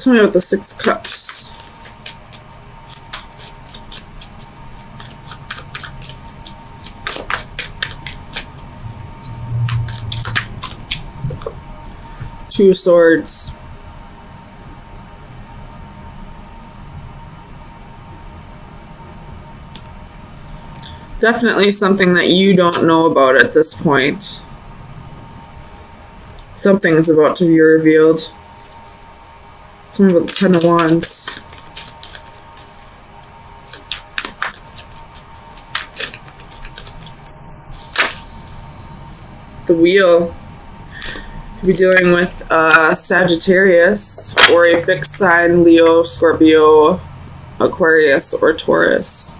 Tell me about the Six of Cups. Two of Swords. Definitely something that you don't know about at this point. Something's about to be revealed. Tell me about the Ten of Wands. The Wheel. Could be dealing with Sagittarius or a fixed sign, Leo, Scorpio, Aquarius, or Taurus.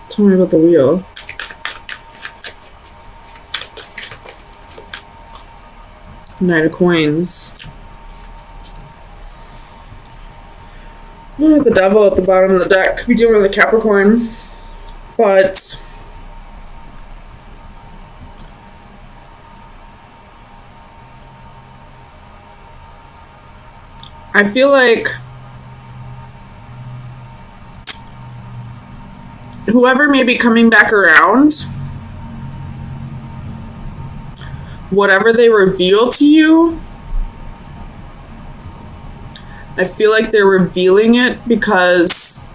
Tell me about the Wheel. Knight of Coins. The Devil at the bottom of the deck. Could be dealing with a Capricorn. But I feel like whoever may be coming back around, whatever they reveal to you, I feel like they're revealing it because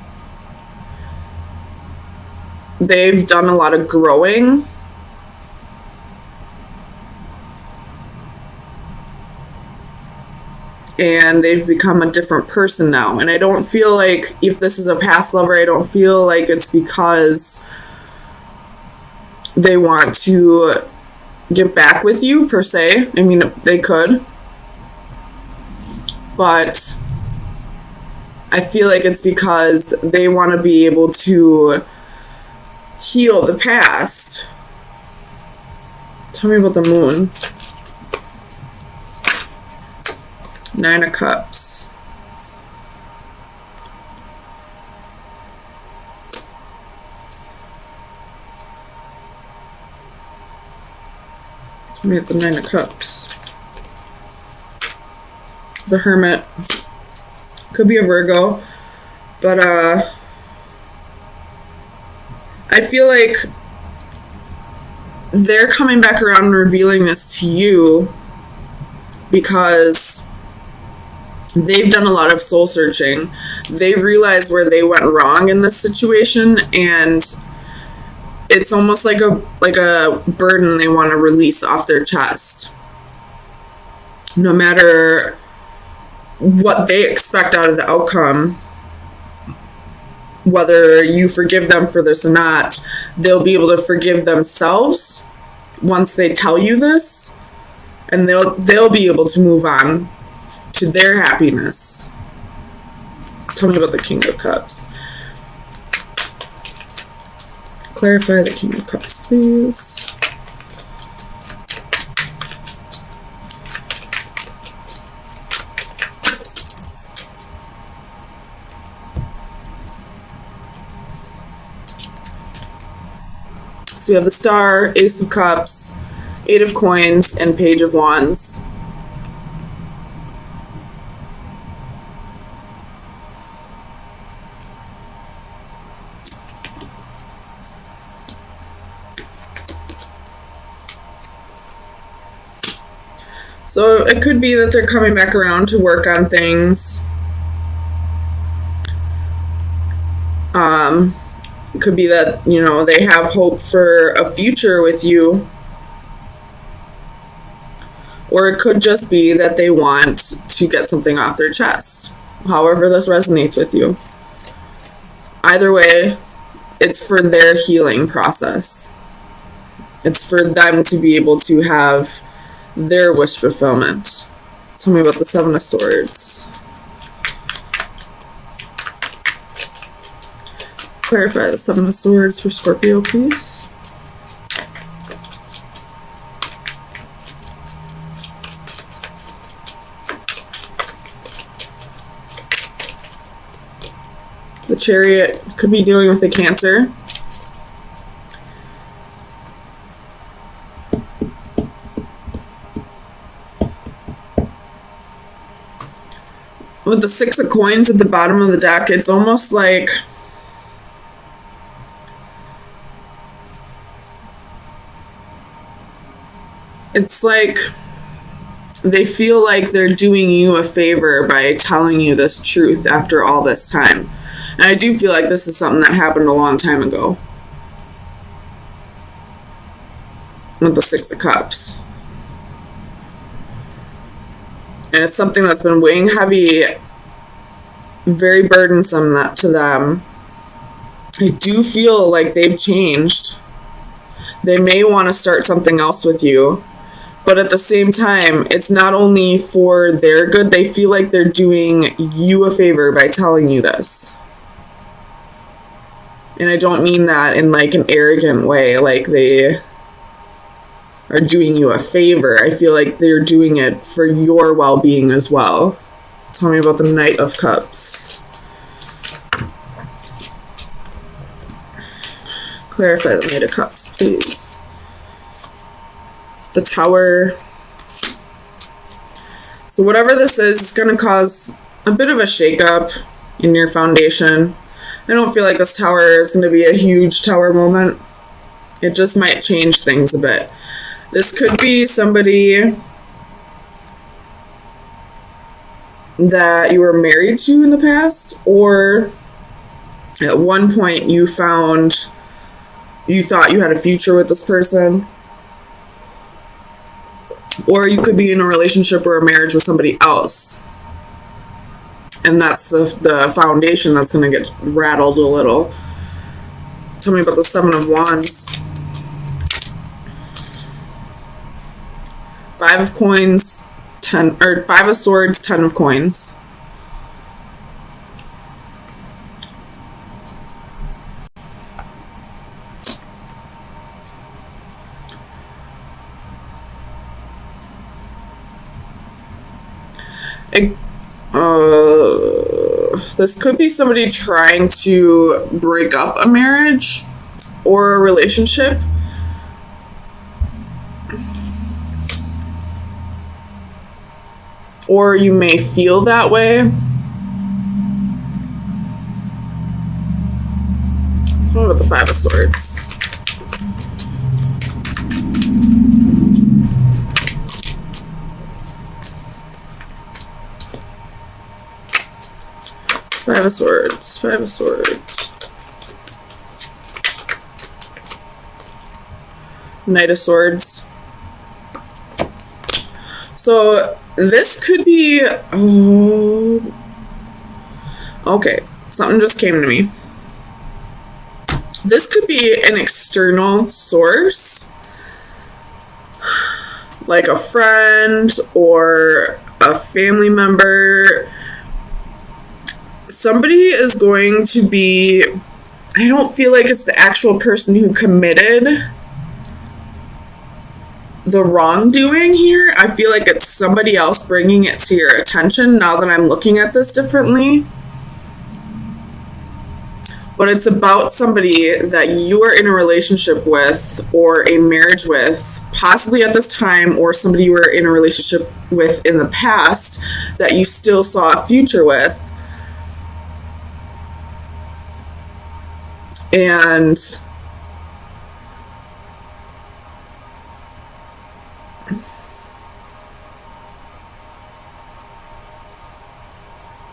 they've done a lot of growing. And they've become a different person now. And I don't feel like, if this is a past lover, I don't feel like it's because they want to get back with you, per se. I mean, they could. But I feel like it's because they want to be able to heal the past. Tell me about the Moon. Nine of Cups. Tell me about the Nine of Cups. The Hermit. Could be a Virgo. But, I feel like they're coming back around and revealing this to you because they've done a lot of soul searching. They realize where they went wrong in this situation, and it's almost like a burden they want to release off their chest. No matter what they expect out of the outcome, whether you forgive them for this or not, they'll be able to forgive themselves once they tell you this, and they'll be able to move on to their happiness. Tell me about the King of Cups. Clarify the King of Cups, please. So we have the Star, Ace of Cups, Eight of Coins, and Page of Wands. So it could be that they're coming back around to work on things. It could be that, you know, they have hope for a future with you. Or it could just be that they want to get something off their chest. However this resonates with you. Either way, it's for their healing process. It's for them to be able to have their wish fulfillment. Tell me about the Seven of Swords. Clarify the Seven of Swords for Scorpio, please. The Chariot could be dealing with the Cancer. With the Six of Coins at the bottom of the deck, it's almost like they feel like they're doing you a favor by telling you this truth after all this time. And I do feel like this is something that happened a long time ago. With the Six of Cups. And it's something that's been weighing heavy, very burdensome to them. I do feel like they've changed. They may want to start something else with you. But at the same time, it's not only for their good, they feel like they're doing you a favor by telling you this. And I don't mean that in like an arrogant way, like they are doing you a favor. I feel like they're doing it for your well-being as well. Tell me about the Knight of Cups. Clarify the Knight of Cups, please. The Tower. So whatever this is, it's going to cause a bit of a shakeup in your foundation. I don't feel like this Tower is going to be a huge Tower moment. It just might change things a bit. This could be somebody that you were married to in the past, or at one point you thought you had a future with this person. Or you could be in a relationship or a marriage with somebody else. And that's the foundation that's going to get rattled a little. Tell me about the Seven of Wands. Five of Coins, Five of Swords, Ten of Coins. This could be somebody trying to break up a marriage or a relationship. Or you may feel that way. Let's move with the Five of Swords. Five of Swords, Five of Swords. Knight of Swords. So this could be, okay, something just came to me. This could be an external source, like a friend or a family member. Somebody is going to be, I don't feel like it's the actual person who committed the wrongdoing here. I feel like it's somebody else bringing it to your attention now that I'm looking at this differently. But it's about somebody that you are in a relationship with or a marriage with, possibly at this time, or somebody you were in a relationship with in the past that you still saw a future with. And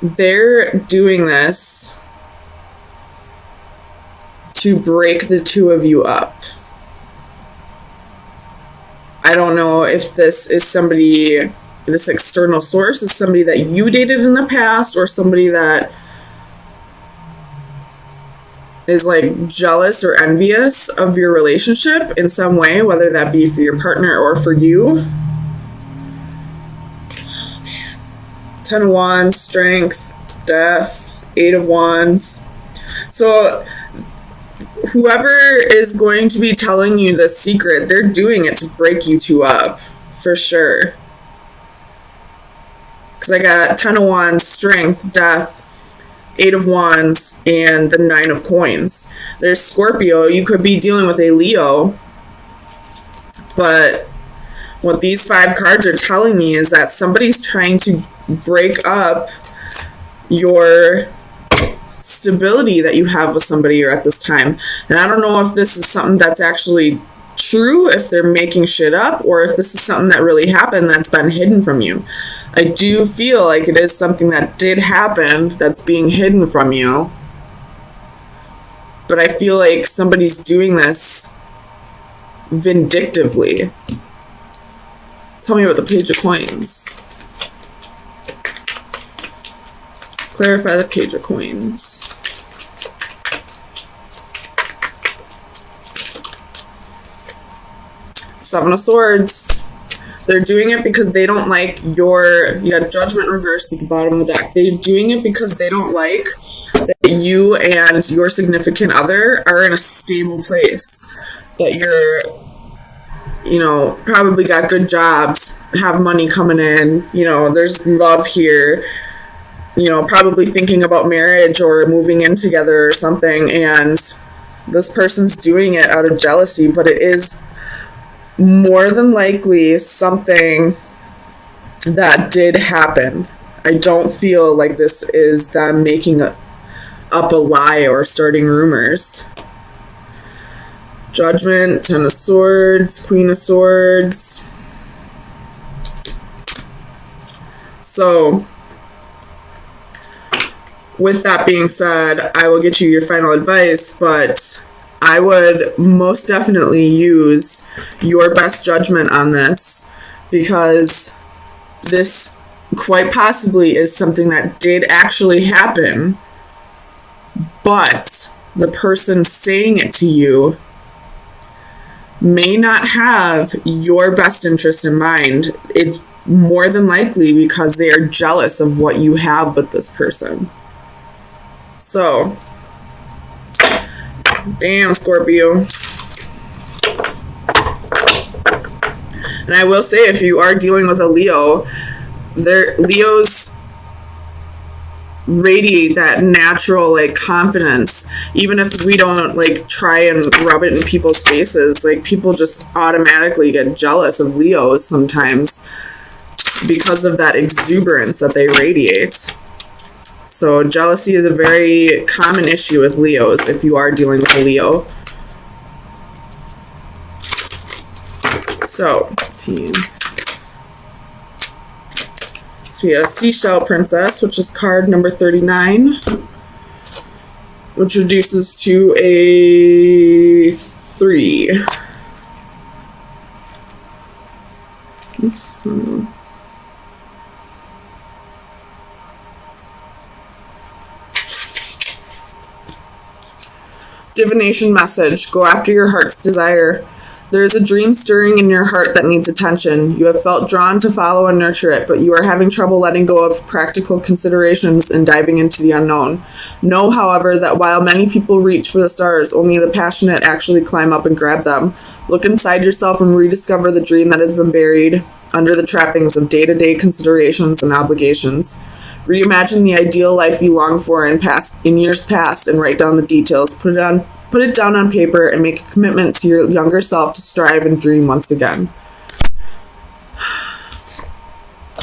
they're doing this to break the two of you up. I don't know if this is somebody, this external source is somebody that you dated in the past, or somebody that is like jealous or envious of your relationship in some way, whether that be for your partner or for you. Ten of Wands, Strength, Death, Eight of Wands. So whoever is going to be telling you the secret, they're doing it to break you two up, for sure. Because I got Ten of Wands, Strength, Death, Eight of Wands and the Nine of Coins. There's Scorpio. You could be dealing with a Leo, but what these 5 cards are telling me is that somebody's trying to break up your stability that you have with somebody at this time. And I don't know if this is something that's actually true, if they're making shit up, or if this is something that really happened that's been hidden from you. I do feel like it is something that did happen that's being hidden from you. But I feel like somebody's doing this vindictively. Tell me about the Page of Coins. Clarify the Page of Coins. Seven of Swords. They're doing it because they don't like you got Judgment reversed at the bottom of the deck. They're doing it because they don't like that you and your significant other are in a stable place. That you're, probably got good jobs, have money coming in, there's love here, probably thinking about marriage or moving in together or something, and this person's doing it out of jealousy, but it is more than likely something that did happen. I don't feel like this is them making up a lie or starting rumors. Judgment, Ten of Swords, Queen of Swords. So, with that being said, I will get you your final advice, but I would most definitely use your best judgment on this, because this quite possibly is something that did actually happen, but the person saying it to you may not have your best interest in mind. It's more than likely because they are jealous of what you have with this person. So, damn, Scorpio. And I will say, if you are dealing with a Leo, Leos radiate that natural confidence. Even if we don't try and rub it in people's faces, people just automatically get jealous of Leos sometimes because of that exuberance that they radiate. So jealousy is a very common issue with Leos if you are dealing with a Leo. So, let's see. So we have Seashell Princess, which is card number 39, which reduces to a 3. Oops. Divination message. Go after your heart's desire. There is a dream stirring in your heart that needs attention. You have felt drawn to follow and nurture it, but you are having trouble letting go of practical considerations and diving into the unknown. Know, however, that while many people reach for the stars, only the passionate actually climb up and grab them. Look inside yourself and rediscover the dream that has been buried under the trappings of day-to-day considerations and obligations. Reimagine the ideal life you longed for in years past and write down the details. Put it down on paper and make a commitment to your younger self to strive and dream once again.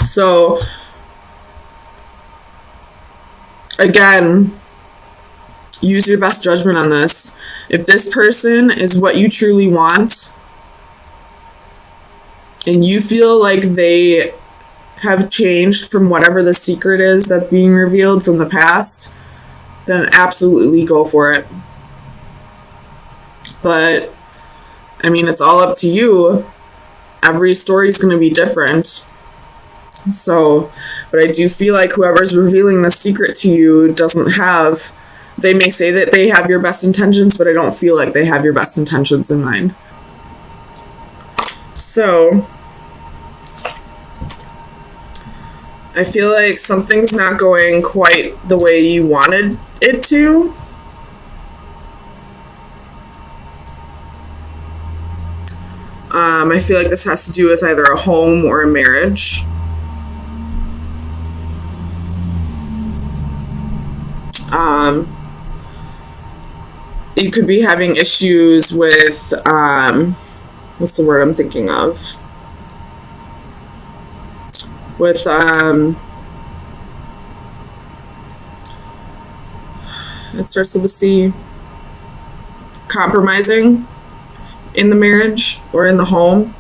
So, again, use your best judgment on this. If this person is what you truly want, and you feel like they have changed from whatever the secret is that's being revealed from the past, then absolutely go for it. But, I mean, it's all up to you. Every story is going to be different. So, but I do feel like whoever's revealing the secret to you doesn't have, they may say that they have your best intentions, but I don't feel like they have your best intentions in mind. So, I feel like something's not going quite the way you wanted it to. I feel like this has to do with either a home or a marriage. You could be having issues with, what's the word I'm thinking of? With, it starts with a C. Compromising in the marriage or in the home.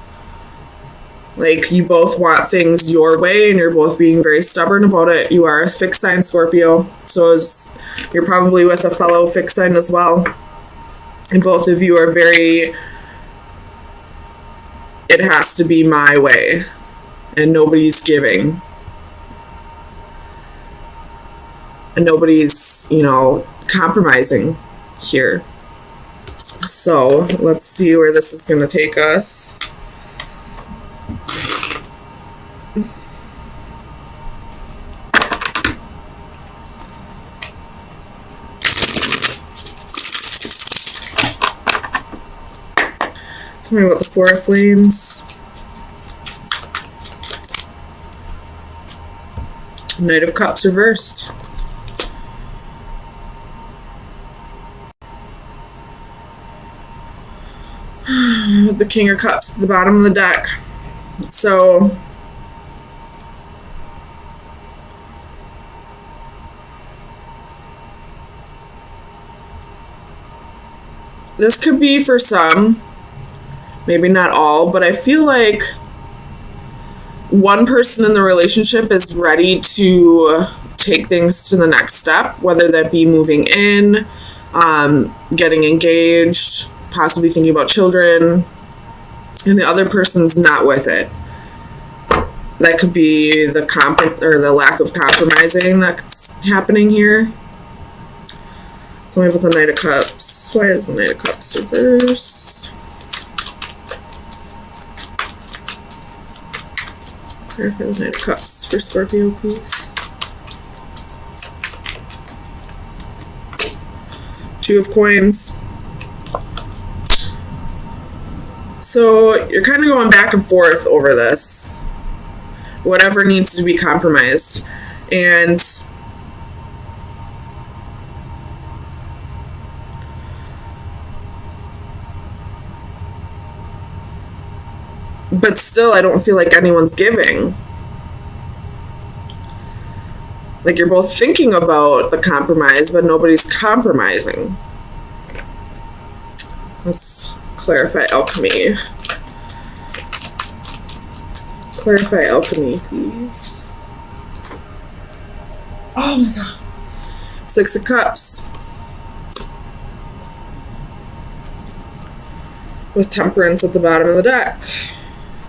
Like, you both want things your way and you're both being very stubborn about it. You are a fixed sign Scorpio, so you're probably with a fellow fixed sign as well. And both of you are very, it has to be my way, and nobody's giving. And nobody's, compromising here. So let's see where this is going to take us. Tell me about the Four of Flames. Knight of Cups reversed. The King of Cups at the bottom of the deck. So this could be for some, maybe not all, but I feel like one person in the relationship is ready to take things to the next step, whether that be moving in, getting engaged, possibly thinking about children, and the other person's not with it. That could be the lack of compromising that's happening here. Tell me about the Knight of Cups. Why is the Knight of Cups reversed? Clarify the Knight of Cups for Scorpio, please. Two of Coins. So you're kind of going back and forth over this. Whatever needs to be compromised. But still, I don't feel like anyone's giving. Like, you're both thinking about the compromise, but nobody's compromising. Let's clarify alchemy. Clarify alchemy, please. Oh my god. Six of Cups. With Temperance at the bottom of the deck.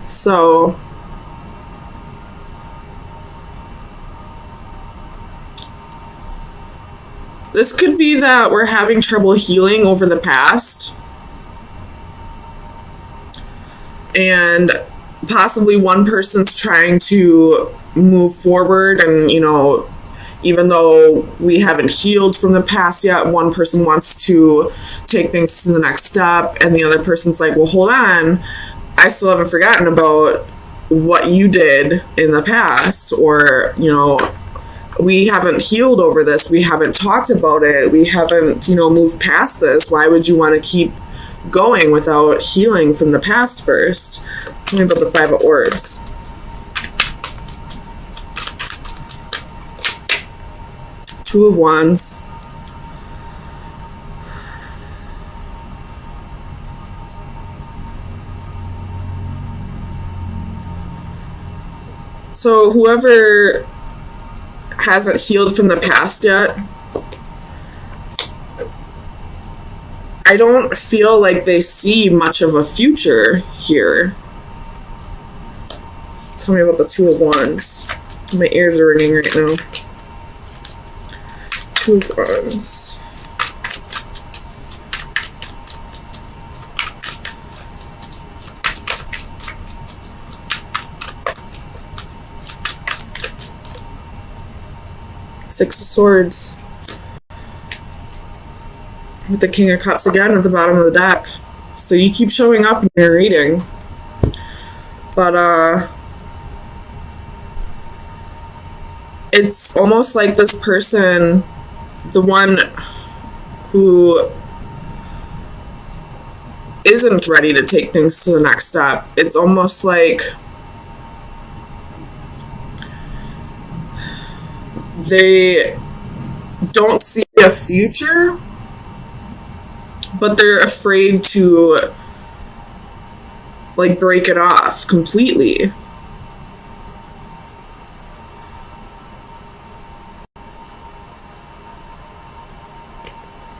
So this could be that we're having trouble healing over the past. And possibly one person's trying to move forward and, even though we haven't healed from the past yet, one person wants to take things to the next step, and the other person's like, well, hold on, I still haven't forgotten about what you did in the past, or, we haven't healed over this, we haven't talked about it, we haven't, moved past this. Why would you want to keep going without healing from the past first? Tell me about the Five of Orbs. Two of Wands. So whoever hasn't healed from the past yet, I don't feel like they see much of a future here. Tell me about the Two of Wands. My ears are ringing right now. Two of Wands. Six of Swords. With the King of Cups again at the bottom of the deck. So you keep showing up in your reading. But, it's almost like this person the one who isn't ready to take things to the next step. It's almost like they don't see a future, but they're afraid to like break it off completely.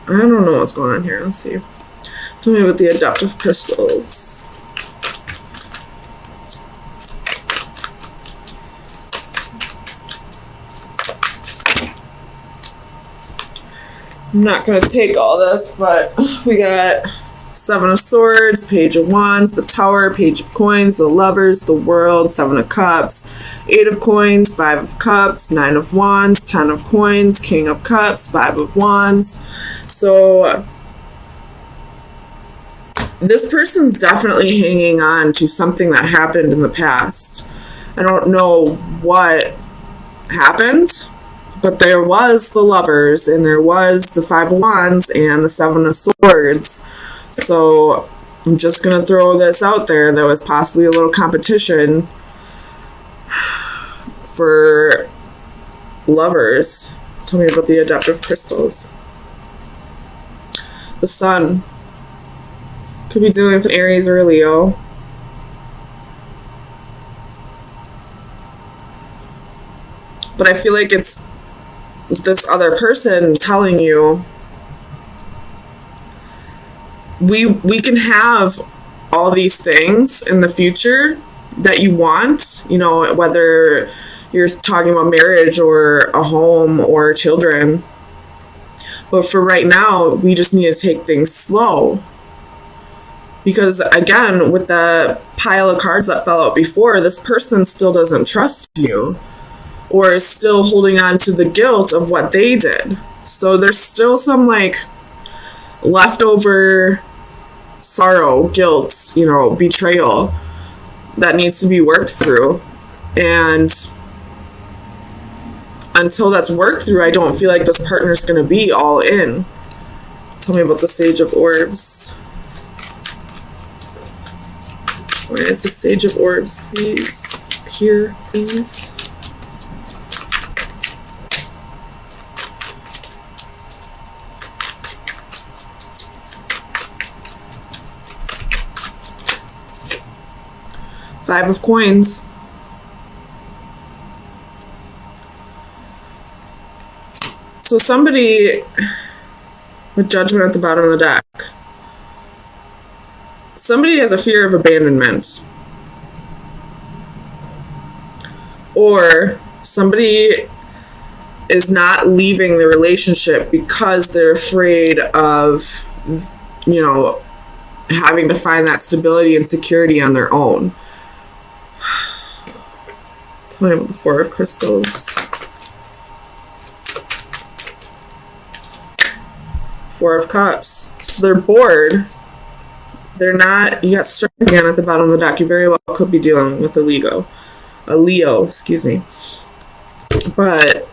I don't know what's going on here. Let's see. Tell me about the adaptive crystals. I'm not going to take all this, but we got Seven of Swords, Page of Wands, the Tower, Page of Coins, the Lovers, the World, Seven of Cups, Eight of Coins, Five of Cups, Nine of Wands, Ten of Coins, King of Cups, Five of Wands. So this person's definitely hanging on to something that happened in the past. I don't know what happened, but there was the Lovers, and there was the Five of Wands, and the Seven of Swords. So I'm just going to throw this out there. There was possibly a little competition for lovers. Tell me about the adaptive crystals. The Sun. Could be dealing with an Aries or a Leo. But I feel like it's this other person telling you we can have all these things in the future that you want, you know, whether you're talking about marriage or a home or children. But for right now, we just need to take things slow. Because again, with the pile of cards that fell out before, this person still doesn't trust you, or is still holding on to the guilt of what they did. So there's still some like leftover sorrow, guilt, you know, betrayal that needs to be worked through. And until that's worked through, I don't feel like this partner's going to be all in. Tell me about the Sage of Orbs. Where is the Sage of Orbs, please? Here, please. Five of Coins. So somebody with Judgment at the bottom of the deck. Somebody has a fear of abandonment. Or somebody is not leaving the relationship because they're afraid of, you know, having to find that stability and security on their own. Tell me about the Four of Crystals. Four of Cups. So they're bored. They're not, you got Strength again at the bottom of the deck. You very well could be dealing with a Leo, excuse me. But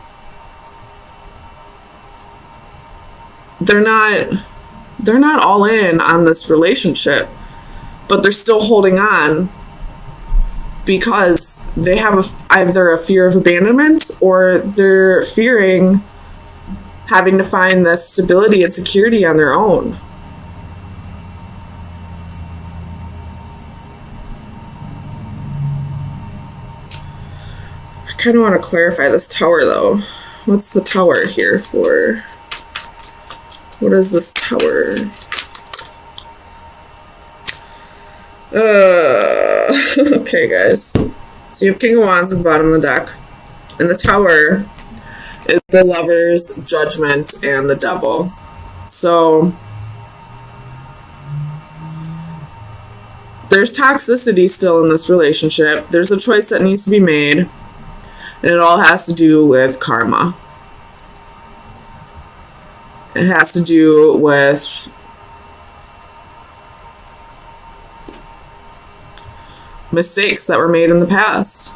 they're not all in on this relationship, but they're still holding on because they have either a fear of abandonment, or they're fearing having to find that stability and security on their own. I kind of want to clarify this Tower though. What's the Tower here for? What is this Tower? Okay, guys. So you have King of Wands at the bottom of the deck. And the Tower is the Lovers, Judgment, and the Devil. So there's toxicity still in this relationship. There's a choice that needs to be made. And it all has to do with karma. It has to do with mistakes that were made in the past.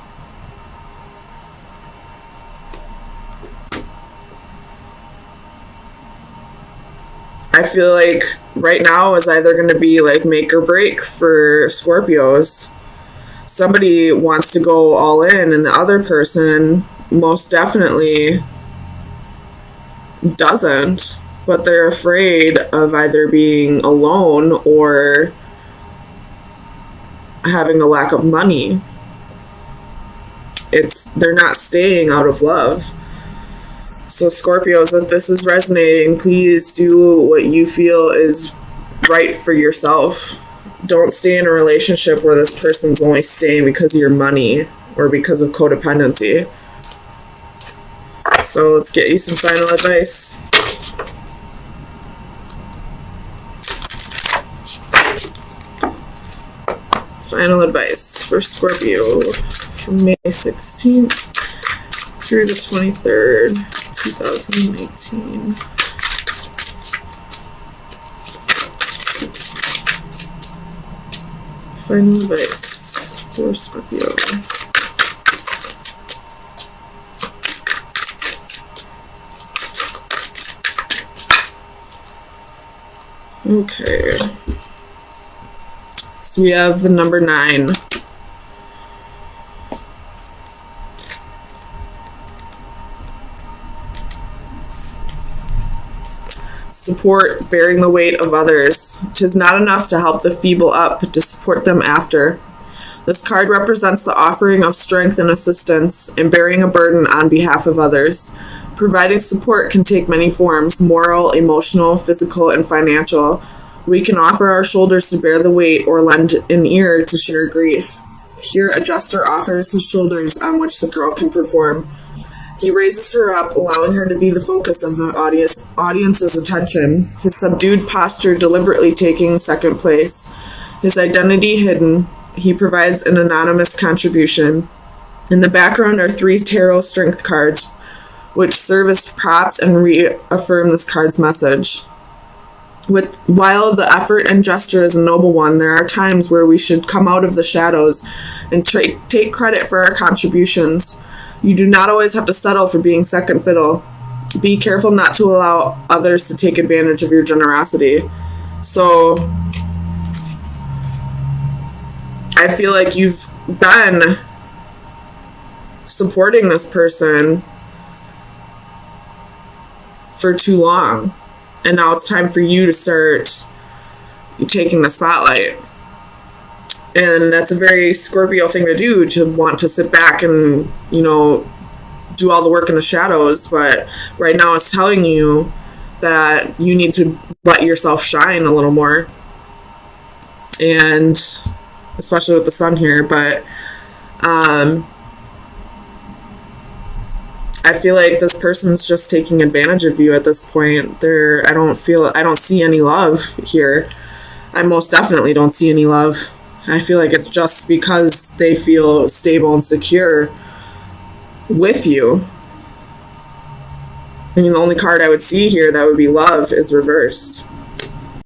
I feel like right now is either going to be like make or break for Scorpios. Somebody wants to go all in, and the other person most definitely doesn't, but they're afraid of either being alone or having a lack of money. They're not staying out of love. So Scorpios, if this is resonating, please do what you feel is right for yourself. Don't stay in a relationship where this person's only staying because of your money or because of codependency. So let's get you some final advice. Final advice for Scorpio from May 16th through the 23rd, 2018. Final advice for Scorpio. Okay. So we have the number 9. Support bearing the weight of others. 'Tis not enough to help the feeble up, but to support them after. This card represents the offering of strength and assistance and bearing a burden on behalf of others. Providing support can take many forms: moral, emotional, physical, and financial. We can offer our shoulders to bear the weight or lend an ear to share grief. Here, a jester offers his shoulders on which the girl can perform. He raises her up, allowing her to be the focus of the audience's attention, his subdued posture deliberately taking second place. His identity hidden, he provides an anonymous contribution. In the background are 3 tarot strength cards, which serve as props and reaffirm this card's message. While the effort and gesture is a noble one, there are times where we should come out of the shadows and take credit for our contributions. You do not always have to settle for being second fiddle. Be careful not to allow others to take advantage of your generosity. So, I feel like you've been supporting this person for too long. And now it's time for you to start taking the spotlight. And that's a very Scorpio thing to do, to want to sit back and, do all the work in the shadows. But right now it's telling you that you need to let yourself shine a little more. And especially with the sun here. But I feel like this person's just taking advantage of you at this point. I don't see any love here. I most definitely don't see any love. I feel like it's just because they feel stable and secure with you. I mean, the only card I would see here that would be love is reversed.